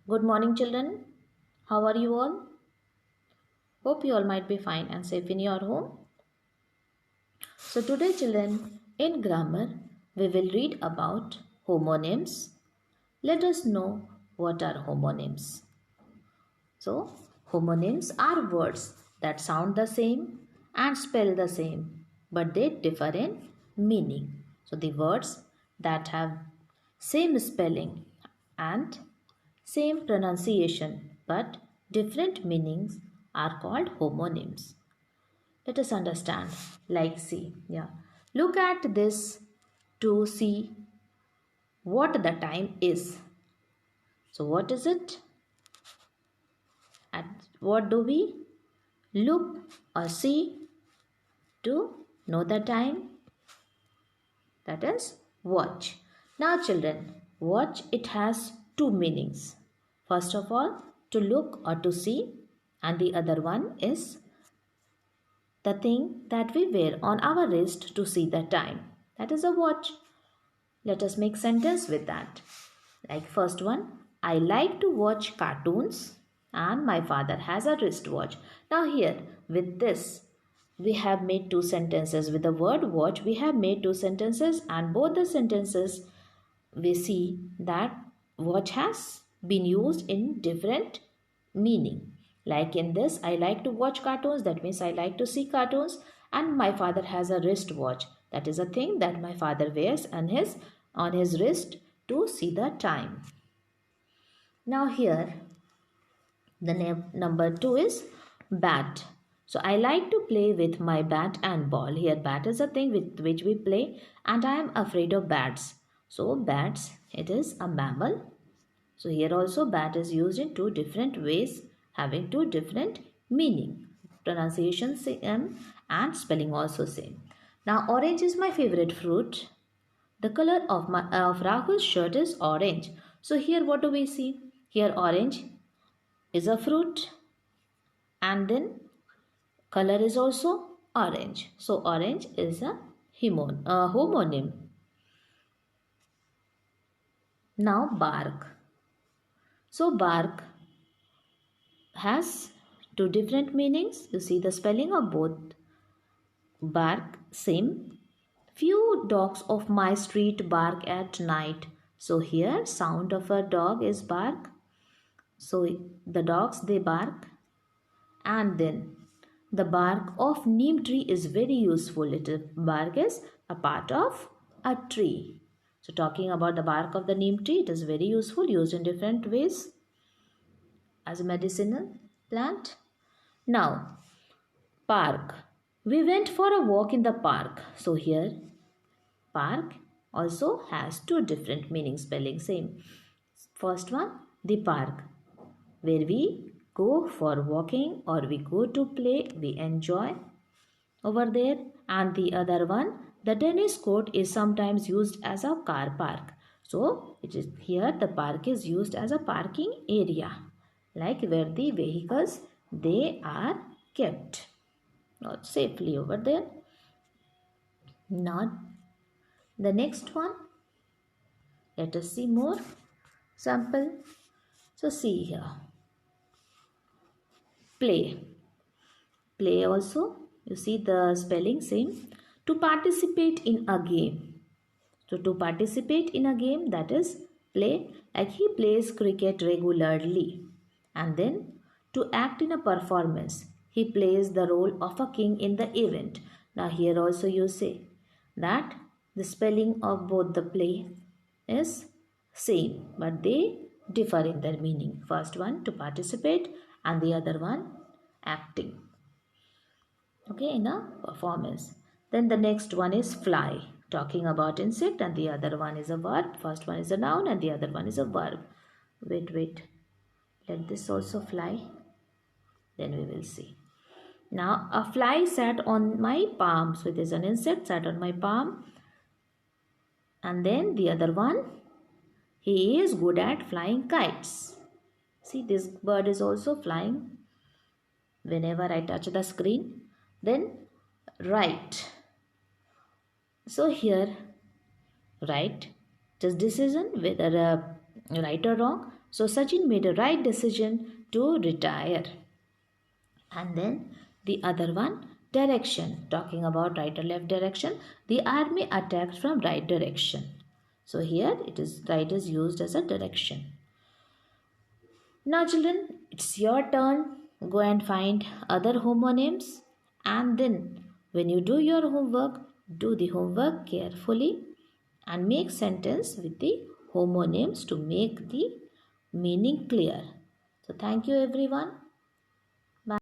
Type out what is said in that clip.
Good morning, children. How are you all? Hope you all might be fine and safe in your home. So, today, children, in grammar, we will read about homonyms. Let us know what are homonyms. So, homonyms are words that sound the same and spell the same, but they differ in meaning. So, the words that have same spelling and same pronunciation but different meanings are called homonyms. Let us understand. Like, see, yeah. Look at this to see what the time is. So, what is it? At what do we look or see to know the time? That is watch. Now, children, watch it has two meanings. First of all, to look or to see, and the other one is the thing that we wear on our wrist to see the time. That is a watch. Let us make sentence with that. Like first one, I like to watch cartoons and my father has a wristwatch. Now here with this we have made two sentences. With the word watch we have made two sentences, and both the sentences we see that watch has been used in different meaning. Like in this, I like to watch cartoons, that means I like to see cartoons, and my father has a wristwatch. That is a thing that my father wears on his wrist to see the time. Now here the number 2 is bat. So I like to play with my bat and ball. Here bat is a thing with which we play, and I am afraid of bats. So bats, it is a mammal. So here also bat is used in two different ways, having two different meaning. Pronunciation same and spelling also same. Now orange is my favorite fruit. The color of Rahul's shirt is orange. So here what do we see? Here orange is a fruit, and then color is also orange. So orange is a homonym. Now bark. So bark has two different meanings. You see the spelling of both. Bark same. Few dogs of my street bark at night. So here sound of a dog is bark. So the dogs they bark. And then the bark of neem tree is very useful. Bark is a part of a tree. So talking about the bark of the neem tree, it is very useful, used in different ways as a medicinal plant. Now, park. We went for a walk in the park. So here, park also has two different meaning spelling same. First one, the park, where we go for walking or we go to play, we enjoy over there. And the other one, the tennis court is sometimes used as a car park. So it is here the park is used as a parking area, like where the vehicles they are kept not safely over there. Not the next one. Let us see more sample. So see here, play. Play also, you see the spelling same. To participate in a game. So to participate in a game, that is play, like he plays cricket regularly. And then to act in a performance, he plays the role of a king in the event. Now here also you say that the spelling of both the play is same, but they differ in their meaning. First one to participate and the other one acting. Okay, in a performance. Then the next one is fly, talking about insect, and the other one is a verb. First one is a noun and the other one is a verb. Wait, let this also fly, then we will see. Now a fly sat on my palm. So it is an insect sat on my palm. And then the other one, he is good at flying kites. See, this bird is also flying whenever I touch the screen. Then right. So here, right, just decision whether right or wrong. So Sachin made a right decision to retire. And then the other one, direction. Talking about right or left direction, the army attacked from right direction. So here it is right is used as a direction. Now children, it's your turn. Go and find other homonyms, and then when you do your homework, do the homework carefully and make sentence with the homonyms to make the meaning clear. So thank you everyone. Bye.